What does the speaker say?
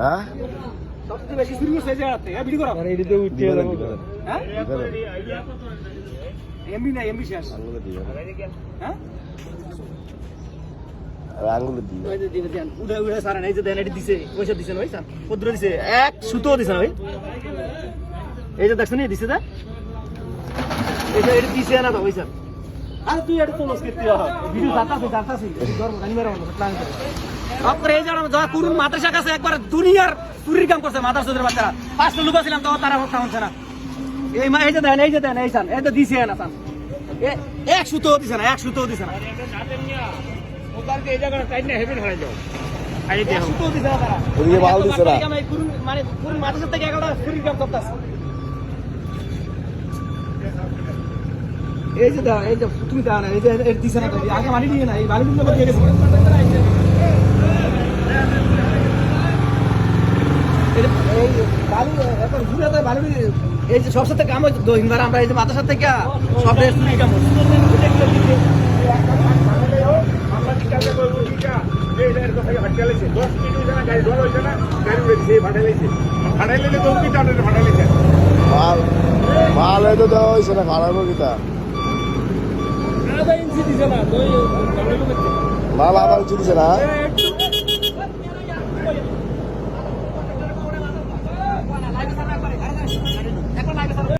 হ্যাঁ সবচেয়ে বেশি চুরি করছে এই জায়গাতে ভিডিও করা মানে এটিতে উঠে যাবো হ্যাঁ এমবি না এমবি শেষ আঙ্গুলে দিবে হ্যাঁ আঙ্গুলে দিবে ওই যে দিবে দেন উড়ে উড়ে সারা এই যে দেন এটি দিছে পয়সা দিছেন ভাই স্যার পদ্র দিছে এক সুতো দিছেন ভাই এই যে দেখছেন দিছে দা এই যে এটি দিছে না তো ভাই স্যার আরে তুই এটা তোলস কে তুই ভিডিও জাতাছে ধর্ম জানি মেরে প্ল্যান করে আপনারা এই জানা যা করুন মাদ্রাসা কাছে একবার দুনিয়ার চুরির কাম করছে মাদ্রাসাদের বাচ্চারা 5 লুকা ছিলাম তো তারা কথা হচ্ছে না এই মা এই যে দেন এই সান এই তো দিছে না সান এক সুতো দিছে না ওদেরকে এই জায়গাটা টাইট না হেভি হয়ে যাও আই দেখো সুতো দিছে না তারা ওদিকে বাল দিছে না আমি করুন মানে পুরো মাদ্রাসা থেকে একটা চুরির কাম করতেছে এই যে তুমি দাও না এই যে এর দিছে না তো আগে মানি দিয়ে না এই বালি দিলে দিয়ে গেছে এই বালি এখন ঘুরে তো বালি এই যে সবসাথে কাম হচ্ছে দোহিনবার আমরা এই যে মাথার সাথে কি সব রেস্ট নিয়ে কাম হচ্ছে আমরা কি কাজে করব কিটা এই এর কথা হাঁটাইছে 10 মিনিট জানা গাড়ি ডল হইছে না গাড়ি উড়ে ভাড়াইছে তো কি টানে ভাড়াইছে মাল হয়তো দেওয়া হয়েছে না খারাপও কিতা আধা ইঞ্চি দিছে না মাল আবার দিছে না একটু